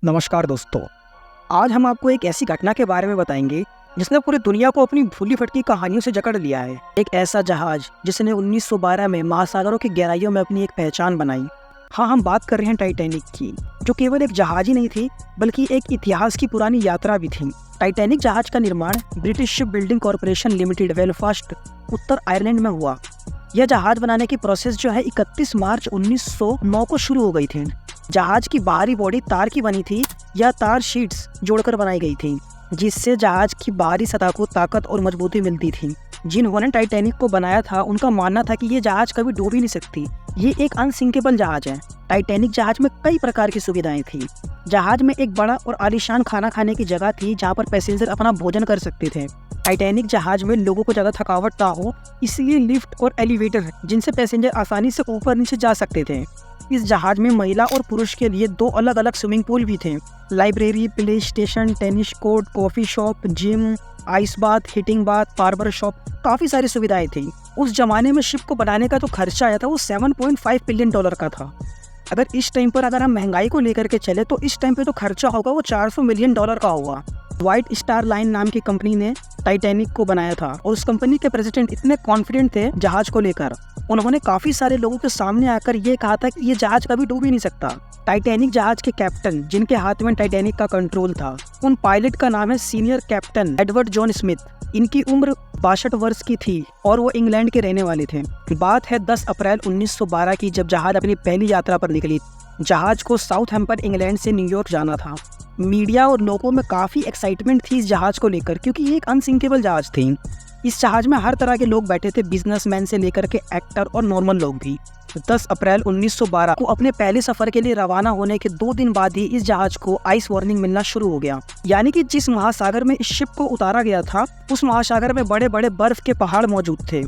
नमस्कार दोस्तों। आज हम आपको एक ऐसी घटना के बारे में बताएंगे जिसने पूरी दुनिया को अपनी भूली भटकी कहानियों से जकड़ लिया है। एक ऐसा जहाज जिसने 1912 में महासागरों की गहराइयों में अपनी एक पहचान बनाई। हाँ, हम बात कर रहे हैं टाइटैनिक की, जो केवल एक जहाज ही नहीं थी बल्कि एक इतिहास की पुरानी यात्रा भी थी। टाइटैनिक जहाज का निर्माण British ship building corporation limited Belfast, उत्तर आयरलैंड में हुआ। यह जहाज बनाने की प्रोसेस जो है 31 मार्च 1909 को शुरू हो गई थी। जहाज की बाहरी बॉडी तार की बनी थी या तार शीट्स जोड़कर बनाई गई थी, जिससे जहाज की बाहरी सतह को ताकत और मजबूती मिलती थी। जिन्होंने टाइटैनिक को बनाया था उनका मानना था कि ये जहाज कभी डूब ही नहीं सकती। ये एक अनसिंकेबल जहाज है। टाइटैनिक जहाज में कई प्रकार की सुविधाएं थी। जहाज में एक बड़ा और आलीशान खाना खाने की जगह थी जहाँ पर पैसेंजर अपना भोजन कर सकते थे। टाइटैनिक जहाज में लोगों को ज़्यादा थकावट ना हो, इसलिए लिफ्ट और एलिवेटर जिनसे पैसेंजर आसानी से ऊपर नीचे जा सकते थे। इस जहाज में महिला और पुरुष के लिए 2 अलग अलग स्विमिंग पूल भी थे। Library, play station, tennis court, coffee shop, gym, ice bath, heating bath, barber shop, काफ़ी सारी सुविधाएं थी। उस जमाने में शिप को बनाने का जो खर्चा आया था वो $7.5 बिलियन का था। अगर इस टाइम पर अगर हम महंगाई को लेकर के चले तो इस टाइम पे जो खर्चा होगा वो $400 मिलियन का होगा। व्हाइट स्टार लाइन नाम की कंपनी ने टाइटैनिक को बनाया था और उस कंपनी के प्रेसिडेंट इतने कॉन्फिडेंट थे जहाज को लेकर, उन्होंने काफी सारे लोगों के सामने आकर ये कहा था कि ये जहाज कभी डूब ही नहीं सकता। टाइटैनिक जहाज के कैप्टन, जिनके हाथ में टाइटैनिक का कंट्रोल था, उन पायलट का नाम है senior captain Edward John Smith. इनकी उम्र 62 वर्ष की थी और वो इंग्लैंड के रहने वाले थे। बात है 10 अप्रैल 1912 की, जब जहाज अपनी पहली यात्रा पर निकली। जहाज को साउथहैम्पटन इंग्लैंड से न्यूयॉर्क जाना था। मीडिया और लोगों में काफ़ी एक्साइटमेंट थी इस जहाज को लेकर, क्योंकि ये एक अनसिंकेबल जहाज थी। इस जहाज में हर तरह के लोग बैठे थे, बिजनेसमैन से लेकर के एक्टर और नॉर्मल लोग भी। 10 अप्रैल 1912 को अपने पहले सफर के लिए रवाना होने के 2 दिन बाद ही इस जहाज को आइस वार्निंग मिलना शुरू हो गया। यानी कि जिस महासागर में इस शिप को उतारा गया था उस महासागर में बड़े बड़े बर्फ के पहाड़ मौजूद थे,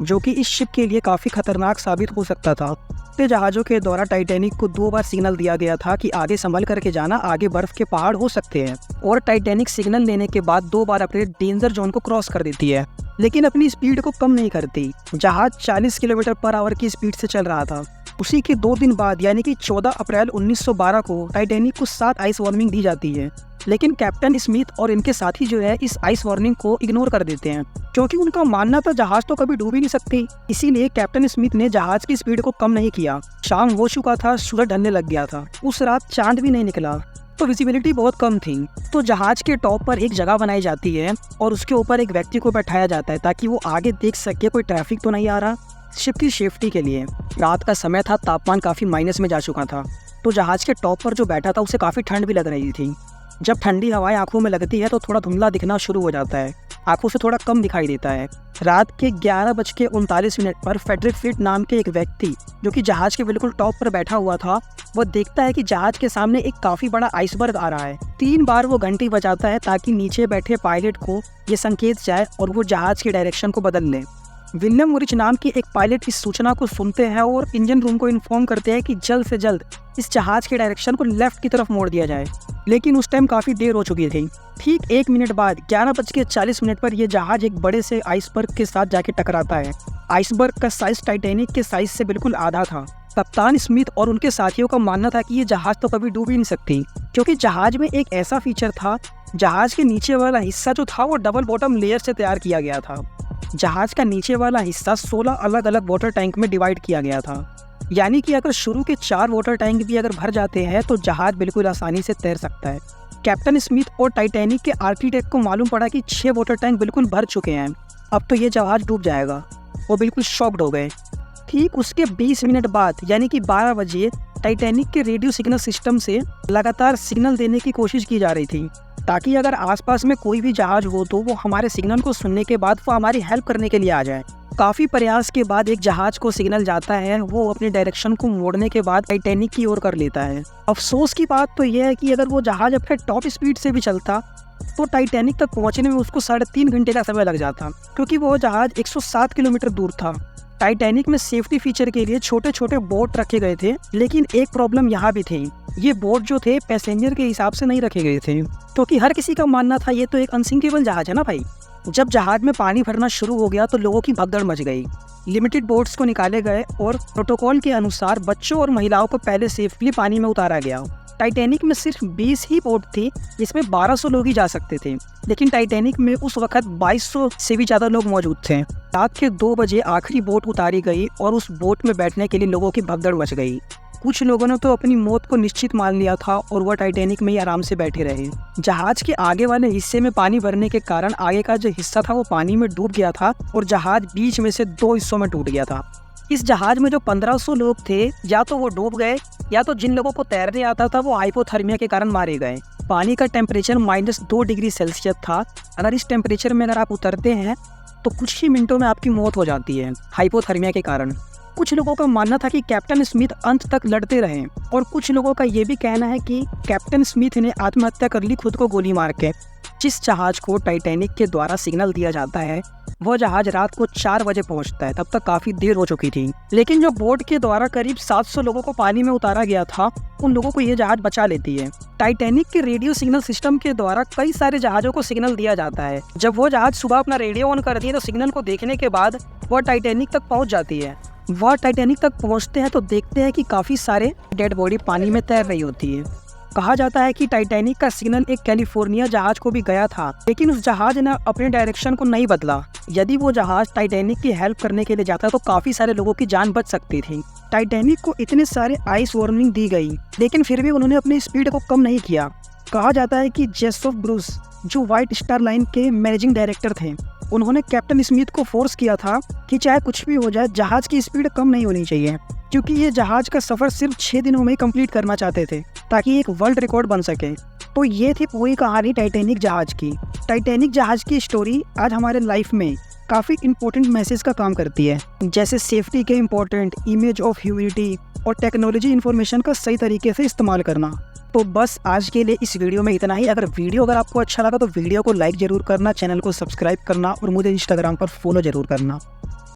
जो कि इस शिप के लिए काफ़ी खतरनाक साबित हो सकता था। जहाज़ों के द्वारा टाइटैनिक को 2 बार सिग्नल दिया गया था कि आगे संभल करके जाना, आगे बर्फ के पहाड़ हो सकते हैं। और टाइटैनिक सिग्नल लेने के बाद 2 बार अपने डेंजर जोन को क्रॉस कर देती है, लेकिन अपनी स्पीड को कम नहीं करती। जहाज 40 किलोमीटर पर आवर की स्पीड से चल रहा था। उसी के 2 दिन बाद यानी कि 14 अप्रैल 1912 को टाइटैनिक को 7 आइस वार्निंग दी जाती है, लेकिन कैप्टन स्मिथ और इनके साथी जो है इस आइस वार्निंग को इग्नोर कर देते हैं, क्योंकि उनका मानना था जहाज तो कभी डूब ही नहीं सकती। इसीलिए कैप्टन स्मिथ ने जहाज की स्पीड को कम नहीं किया। शाम हो चुका था, सूरज ढलने लग गया था। उस रात चांद भी नहीं निकला, तो विजिबिलिटी बहुत कम थी। तो जहाज के टॉप पर एक जगह बनाई जाती है और उसके ऊपर एक व्यक्ति को बैठाया जाता है ताकि वो आगे देख सके कोई ट्रैफिक तो नहीं आ रहा, शिप की सेफ्टी के लिए। रात का समय था, तापमान काफ़ी माइनस में जा चुका था, तो जहाज के टॉप पर जो बैठा था उसे काफ़ी ठंड भी लग रही थी। जब ठंडी हवाएं आंखों में लगती है तो थोड़ा धुंधला दिखना शुरू हो जाता है, आंखों से थोड़ा कम दिखाई देता है। रात के 11:39 पर फेडरिक फिट नाम के एक व्यक्ति, जो कि जहाज के बिल्कुल टॉप पर बैठा हुआ था, वो देखता है कि जहाज के सामने एक काफ़ी बड़ा आइसबर्ग आ रहा है। 3 बार वो घंटी बजाता है ताकि नीचे बैठे पायलट को ये संकेत जाए और वो जहाज की डायरेक्शन को बदल ले। विलियम मुरिच नाम के एक पायलट इस सूचना को सुनते हैं और इंजन रूम को इन्फॉर्म करते हैं कि जल्द से जल्द इस जहाज के डायरेक्शन को लेफ्ट की तरफ मोड़ दिया जाए, लेकिन उस टाइम काफ़ी देर हो चुकी थी। ठीक 1 मिनट बाद 11:40 पर यह जहाज एक बड़े से आइसबर्ग के साथ जाके टकराता है। आइसबर्ग का साइज टाइटैनिक के साइज से बिल्कुल आधा था। कप्तान स्मिथ और उनके साथियों का मानना था कि ये जहाज तो कभी डूब ही नहीं सकती, क्योंकि जहाज में एक ऐसा फीचर था, जहाज के नीचे वाला हिस्सा जो था वो डबल बॉटम लेयर से तैयार किया गया था। जहाज का नीचे वाला हिस्सा 16 अलग अलग वाटर टैंक में डिवाइड किया गया था, यानी कि अगर शुरू के 4 वाटर टैंक भी अगर भर जाते हैं तो जहाज बिल्कुल आसानी से तैर सकता है। कैप्टन स्मिथ और टाइटैनिक के आर्किटेक्ट को मालूम पड़ा कि 6 वाटर टैंक बिल्कुल भर चुके हैं, अब तो ये जहाज डूब जाएगा। वो बिल्कुल शॉक्ड हो गए। ठीक उसके 20 मिनट बाद यानी कि 12 बजे टाइटैनिक के रेडियो सिग्नल सिस्टम से लगातार सिग्नल देने की कोशिश की जा रही थी, ताकि अगर आसपास में कोई भी जहाज हो तो वो हमारे सिग्नल को सुनने के बाद वो हमारी हेल्प करने के लिए आ जाए। काफ़ी प्रयास के बाद एक जहाज को सिग्नल जाता है, वो अपने डायरेक्शन को मोड़ने के बाद टाइटैनिक की ओर कर लेता है। अफसोस की बात तो यह है कि अगर वो जहाज अपने टॉप स्पीड से भी चलता तो टाइटैनिक तक पहुंचने में उसको 3.5 घंटे का समय लग जाता, क्योंकि वो जहाज 107 किलोमीटर दूर था। टाइटैनिक में सेफ्टी फीचर के लिए छोटे छोटे बोट रखे गए थे, लेकिन एक प्रॉब्लम यहाँ भी थी, ये बोट जो थे पैसेंजर के हिसाब से नहीं रखे गए थे, क्योंकि हर किसी का मानना था ये तो एक अनसिंकेबल जहाज है ना भाई। जब जहाज में पानी भरना शुरू हो गया तो लोगों की भगदड़ मच गई। लिमिटेड बोट्स को निकाले गए और प्रोटोकॉल के अनुसार बच्चों और महिलाओं को पहले सेफली पानी में उतारा गया। टाइटैनिक में सिर्फ 20 ही बोट थी जिसमें 1200 लोग ही जा सकते थे, लेकिन टाइटैनिक में उस वक्त 2200 से भी ज़्यादा लोग मौजूद थे। रात के 2 बजे आखिरी बोट उतारी गई और उस बोट में बैठने के लिए लोगों की भगदड़ मच गई। कुछ लोगों ने तो अपनी मौत को निश्चित मान लिया था और वह टाइटैनिक में ही आराम से बैठे रहे। जहाज के आगे वाले हिस्से में पानी भरने के कारण आगे का जो हिस्सा था वो पानी में डूब गया था और जहाज बीच में से 2 हिस्सों में टूट गया था। इस जहाज में जो 1500 लोग थे या तो वो डूब गए या तो जिन लोगों को तैरने आता था वो हाइपोथर्मिया के कारण मारे गए। पानी का टेम्परेचर -2 डिग्री सेल्सियस था। अगर इस टेम्परेचर में अगर आप उतरते हैं तो कुछ ही मिनटों में आपकी मौत हो जाती है हाइपोथर्मिया के कारण। कुछ लोगों का मानना था कि कैप्टन स्मिथ अंत तक लड़ते रहे और कुछ लोगों का ये भी कहना है कि कैप्टन स्मिथ ने आत्महत्या कर ली खुद को गोली मार के। जिस जहाज को टाइटैनिक के द्वारा सिग्नल दिया जाता है वह जहाज रात को 4 बजे पहुंचता है। तब तक काफ़ी देर हो चुकी थी, लेकिन जो बोट के द्वारा करीब 700 लोगों को पानी में उतारा गया था उन लोगों को ये जहाज बचा लेती है। टाइटैनिक के रेडियो सिग्नल सिस्टम के द्वारा कई सारे जहाज़ों को सिग्नल दिया जाता है। जब वो जहाज सुबह अपना रेडियो ऑन करती है तो सिग्नल को देखने के बाद वह टाइटैनिक तक पहुँच जाती है। वह टाइटैनिक तक पहुँचते हैं तो देखते हैं कि काफ़ी सारे डेड बॉडी पानी में तैर रही होती है। कहा जाता है कि टाइटैनिक का सिग्नल एक कैलिफोर्निया जहाज को भी गया था, लेकिन उस जहाज ने अपने डायरेक्शन को नहीं बदला। यदि वो जहाज टाइटैनिक की हेल्प करने के लिए जाता तो काफ़ी सारे लोगों की जान बच सकती थी। टाइटैनिक को इतने सारे आइस वार्निंग दी गई, लेकिन फिर भी उन्होंने अपनी स्पीड को कम नहीं किया। कहा जाता है कि जेसोफ ब्रूस जो व्हाइट स्टार लाइन के मैनेजिंग डायरेक्टर थे, उन्होंने कैप्टन स्मिथ को फोर्स किया था कि चाहे कुछ भी हो जाए जहाज की स्पीड कम नहीं होनी चाहिए, क्योंकि ये जहाज का सफ़र सिर्फ 6 दिनों में ही कंप्लीट करना चाहते थे ताकि एक वर्ल्ड रिकॉर्ड बन सके। तो ये थी पूरी कहानी टाइटैनिक जहाज की। टाइटैनिक जहाज की स्टोरी आज हमारे लाइफ में काफ़ी इंपॉर्टेंट मैसेज का काम करती है, जैसे सेफ्टी के इम्पोर्टेंट, इमेज ऑफ ह्यूमैनिटी और टेक्नोलॉजी इन्फॉर्मेशन का सही तरीके से इस्तेमाल करना। तो बस आज के लिए इस वीडियो में इतना ही। अगर आपको अच्छा लगा तो वीडियो को लाइक ज़रूर करना, चैनल को सब्सक्राइब करना और मुझे इंस्टाग्राम पर फॉलो ज़रूर करना।